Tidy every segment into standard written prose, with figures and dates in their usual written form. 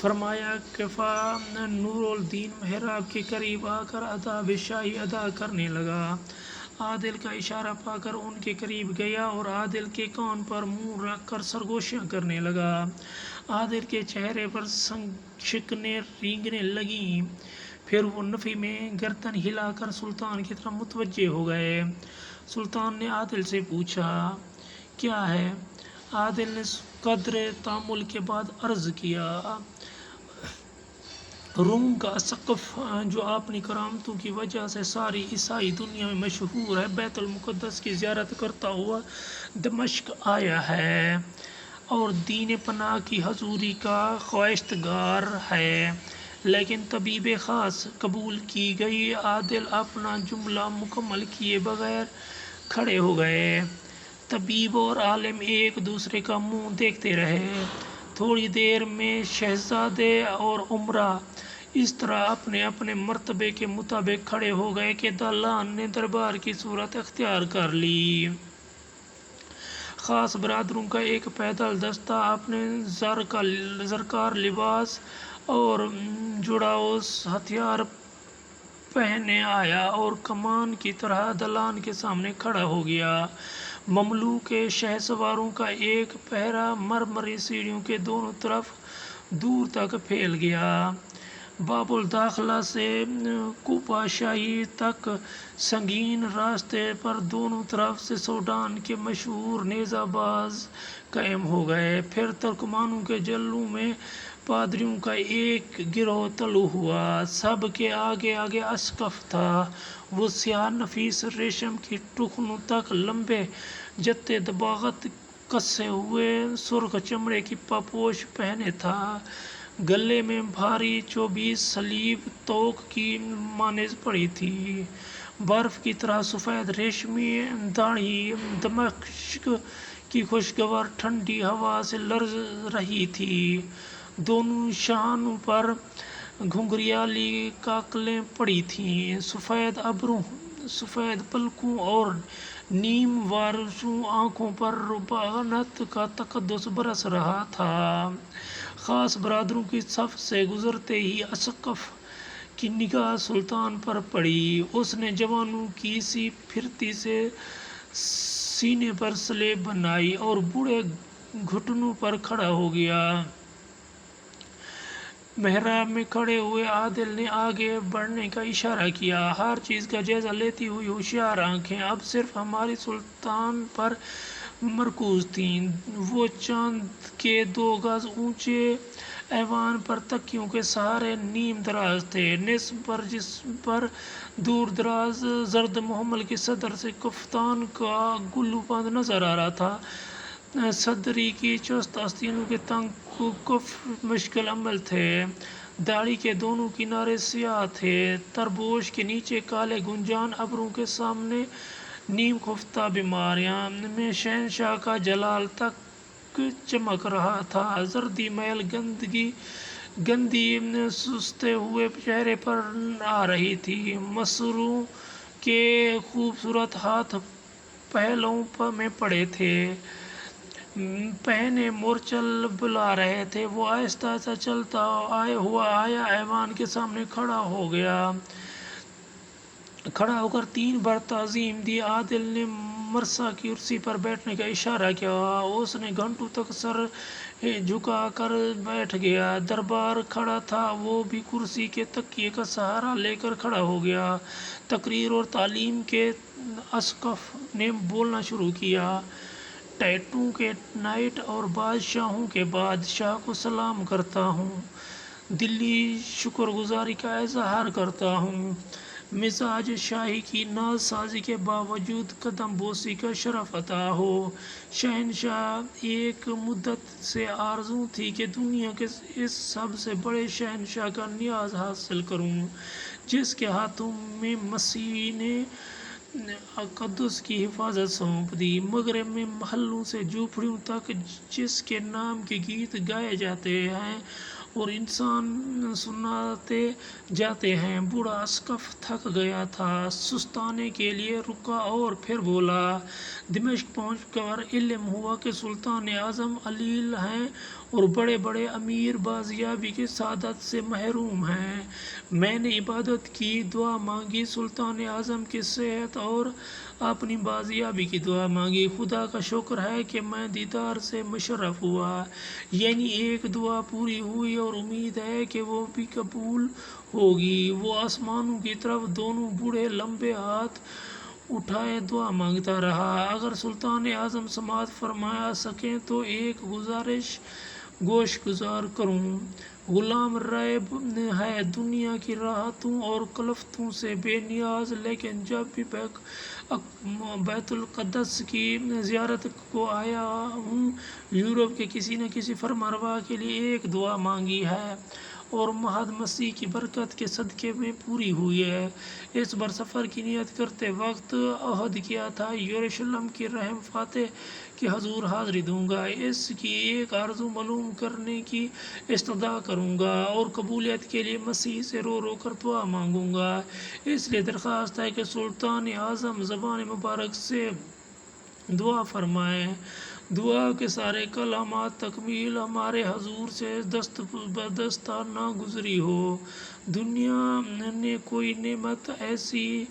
فرمایا کہ نور الدین محراب کے قریب آ کر اداب شاہی ادا کرنے لگا۔ عادل کا اشارہ پا کر ان کے قریب گیا اور عادل کے کان پر منہ رکھ کر سرگوشیاں کرنے لگا۔ عادل کے چہرے پر شکنیں رینگنے لگیں۔ پھر وہ نفی میں گردن ہلا کر سلطان کی طرف متوجہ ہو گئے۔ سلطان نے عادل سے پوچھا، کیا ہے؟ عادل نے قدر تامل کے بعد عرض کیا، روم کا اسقف جو اپنی کرامتوں کی وجہ سے ساری عیسائی دنیا میں مشہور ہے، بیت المقدس کی زیارت کرتا ہوا دمشق آیا ہے اور دین پناہ کی حضوری کا خواہشگار ہے، لیکن طبیب خاص قبول کی گئی۔ عادل اپنا جملہ مکمل کیے بغیر کھڑے ہو گئے۔ طبیب اور عالم ایک دوسرے کا منہ دیکھتے رہے۔ تھوڑی دیر میں شہزادے اور امرا اس طرح اپنے اپنے مرتبے کے مطابق کھڑے ہو گئے کہ دالان نے دربار کی صورت اختیار کر لی۔ خاص برادروں کا ایک پیدل دستہ اپنے زرکار لباس اور جڑاؤ ہتھیار پہنے آیا اور کمان کی طرح دالان کے سامنے کھڑا ہو گیا۔ مملوک شہ سواروں کا ایک پہرہ مرمری سیڑھیوں کے دونوں طرف دور تک پھیل گیا۔ باب الداخلہ سے کوپا شاہی تک سنگین راستے پر دونوں طرف سے سوڈان کے مشہور نیزہ باز قائم ہو گئے۔ پھر ترکمانوں کے جلوں میں پادریوں کا ایک گروہ طلوع ہوا۔ سب کے آگے آگے اسقف تھا۔ وہ سیاہ نفیس ریشم کی ٹخنوں تک لمبے جتے دباغت کسے ہوئے سرخ چمڑے کی پاپوش پہنے تھا۔ گلے میں بھاری 24 صلیب توق کی مانز پڑی تھی۔ برف کی طرح سفید ریشمی داڑھی دمشق کی خوشگوار ٹھنڈی ہوا سے لرز رہی تھی۔ دونوں شانوں پر گھنگریالی کاکلیں پڑی تھیں۔ سفید ابروں، سفید پلکوں اور نیم وارسوں آنکھوں پر ربانت کا تقدس برس رہا تھا۔ خاص برادروں کی صف سے گزرتے ہی اسقف کی نگاہ سلطان پر پڑی۔ اس نے جوانوں کی سی پھرتی سے سینے پر سلیب بنائی اور بوڑھے گھٹنوں پر کھڑا ہو گیا۔ محراب میں کھڑے ہوئے عادل نے آگے بڑھنے کا اشارہ کیا۔ ہر چیز کا جائزہ لیتی ہوئی ہوشیار آنکھیں اب صرف ہمارے سلطان پر مرکوز تھیں۔ وہ چاند کے 2 گز اونچے ایوان پر تکیوں کے سہارے نیم دراز تھے۔ نصب پر جس پر دور دراز زرد محمل کے صدر سے کفتان کا گلو بند نظر آ رہا تھا۔ صدری کی چست آستینوں کے تنگ کف مشکل عمل تھے۔ داڑھی کے دونوں کنارے سیاہ تھے۔ طربوش کے نیچے کالے گنجان ابروں کے سامنے نیم خفتہ بیماریاں میں شہنشاہ کا جلال تک چمک رہا تھا۔ زردی میل گندی سستے ہوئے چہرے پر آ رہی تھی۔ مصروں کے خوبصورت ہاتھ پہلوؤں میں پڑے تھے، پہنے مورچل بلا رہے تھے۔ وہ آہستہ آہستہ چلتا ہوا آیا، ایوان کے سامنے کھڑا ہو گیا۔ کھڑا ہو کر 3 بار تعظیم دی۔ عادل نے مرثا کی کرسی پر بیٹھنے کا اشارہ کیا۔ اس نے گھنٹوں تک سر جھکا کر بیٹھ گیا۔ دربار کھڑا تھا، وہ بھی کرسی کے تکیے کا سہارا لے کر کھڑا ہو گیا۔ تقریر اور تعلیم کے اسقف نے بولنا شروع کیا۔ ٹیٹوں کے نائٹ اور بادشاہوں کے بادشاہ کو سلام کرتا ہوں، دلی شکر گزاری کا اظہار کرتا ہوں۔ مزاج شاہی کی ناز سازی کے باوجود قدم بوسی کا شرف عطا ہو۔ شہنشاہ، ایک مدت سے آرزو تھی کہ دنیا کے اس سب سے بڑے شہنشاہ کا نیاز حاصل کروں، جس کے ہاتھوں میں مسیح نے قدس کی حفاظت سونپ دی۔ مغرب میں محلوں سے جھوپڑیوں تک جس کے نام کے گیت گائے جاتے ہیں، اور انسان سناتے جاتے ہیں۔ بوڑھا اسقف تھک گیا تھا، سستانے کے لیے رکا اور پھر بولا۔ دمشق پہنچ کر علم ہوا کہ سلطان اعظم علیل ہیں اور بڑے بڑے امیر بازیابی کی سعادت سے محروم ہیں۔ میں نے عبادت کی، دعا مانگی، سلطان اعظم کی صحت اور اپنی بازیابی کی دعا مانگی۔ خدا کا شکر ہے کہ میں دیدار سے مشرف ہوا، یعنی ایک دعا پوری ہوئی اور امید ہے کہ وہ بھی قبول ہوگی۔ وہ آسمانوں کی طرف دونوں بوڑھے لمبے ہاتھ اٹھائے دعا مانگتا رہا۔ اگر سلطان اعظم سماعت فرما سکیں تو ایک گزارش گوش گزار کروں۔ غلام ریب ہے دنیا کی راحتوں اور کلفتوں سے بے نیاز، لیکن جب بھی بیت القدس کی زیارت کو آیا ہوں، یورپ کے کسی نہ کسی فرمانروا کے لیے ایک دعا مانگی ہے اور محض مسیح کی برکت کے صدقے میں پوری ہوئی ہے۔ اس بار سفر کی نیت کرتے وقت عہد کیا تھا، یروشلم کی رحم فاتح کے حضور حاضری دوں گا، اس کی ایک آرزو معلوم کرنے کی استدعا کروں گا اور قبولیت کے لیے مسیح سے رو رو کر دعا مانگوں گا۔ اس لیے درخواست ہے کہ سلطان اعظم زبان مبارک سے دعا فرمائیں۔ دعا کے سارے کلمات تکمیل ہمارے حضور سے دست بدست نہ گزری ہو۔ دنیا نے کوئی نعمت ایسی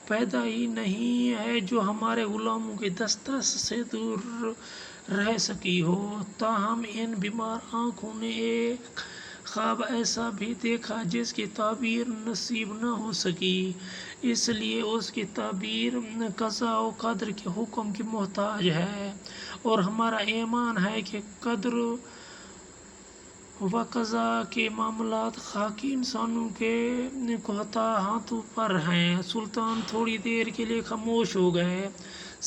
پیدا ہی نہیں ہے جو ہمارے غلاموں کے دسترس سے دور رہ سکی ہو۔ تاہم ان بیمار آنکھوں نے ایک خواب ایسا بھی دیکھا جس کی تعبیر نصیب نہ ہو سکی، اس لیے اس کی تعبیر قضاء و قدر کے حکم کی محتاج ہے، اور ہمارا ایمان ہے کہ قدر و قضاء کے معاملات خاکی انسانوں کے کوتاہ ہاتھوں پر ہیں۔ سلطان تھوڑی دیر کے لیے خاموش ہو گئے۔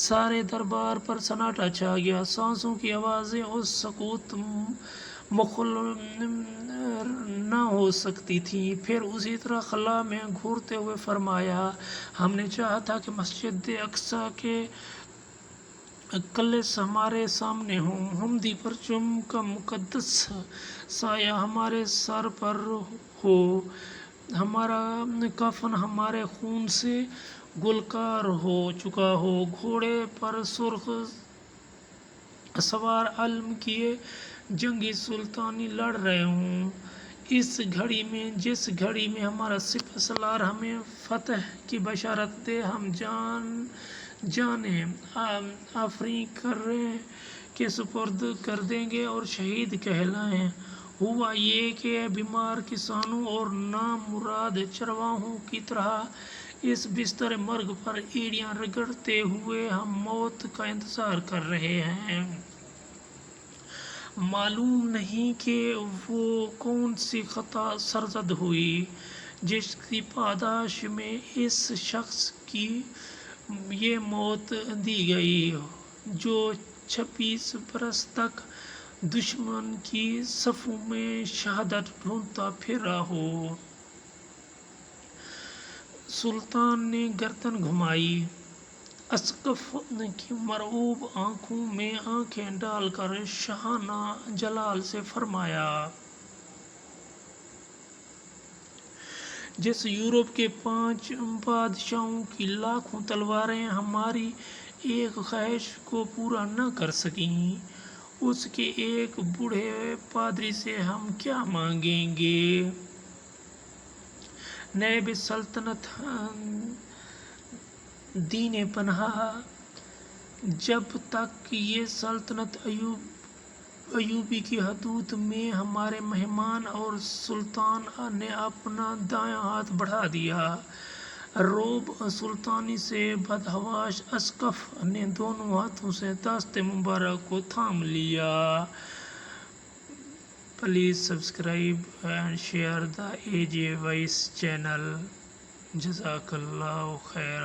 سارے دربار پر سناٹا چھا گیا، سانسوں کی آوازیں اس سکوت مخل نہ ہو سکتی تھیں۔ پھر اسی طرح خلا میں گھورتے ہوئے فرمایا، ہم نے چاہا تھا کہ مسجد اقصیٰ کے قلص ہمارے سامنے ہوں، حمدی پرچم کا مقدس سایہ ہمارے سر پر ہو، ہمارا کفن ہمارے خون سے گلکار ہو چکا ہو، گھوڑے پر سرخ سوار علم کیے جنگی سلطانی لڑ رہے ہوں۔ اس گھڑی میں، جس گھڑی میں ہمارا سپہ سالار ہمیں فتح کی بشارت دے، ہم جانیں آفریں کے سپرد کر دیں گے اور شہید کہلائیں۔ ہوا یہ کہ بیمار کسانوں اور نامراد چرواہوں کی طرح اس بستر مرگ پر ایڑیاں رگڑتے ہوئے ہم موت کا انتظار کر رہے ہیں۔ معلوم نہیں کہ وہ کون سی خطا سرزد ہوئی جس کی پاداش میں اس شخص کی یہ موت دی گئی جو 26 برس تک دشمن کی صفوں میں شہادت ڈھونڈتا پھرا ہو۔ سلطان نے گردن گھمائی، اسقف کی مرعوب آنکھوں میں آنکھیں ڈال کر شاہانہ جلال سے فرمایا، جس یورپ کے 5 بادشاہوں کی لاکھوں تلواریں ہماری ایک خواہش کو پورا نہ کر سکیں، اس کے ایک بوڑھے پادری سے ہم کیا مانگیں گے؟ نائب سلطنت دین پناہ، جب تک یہ سلطنت ایوبی کی حدود میں ہمارے مہمان اور سلطان نے اپنا دایاں ہاتھ بڑھا دیا، روب سلطانی سے بدحواس اسقف نے دونوں ہاتھوں سے دست مبارک کو تھام لیا۔ Please subscribe and share the AJ Voice channel. جزاک اللہ خیر۔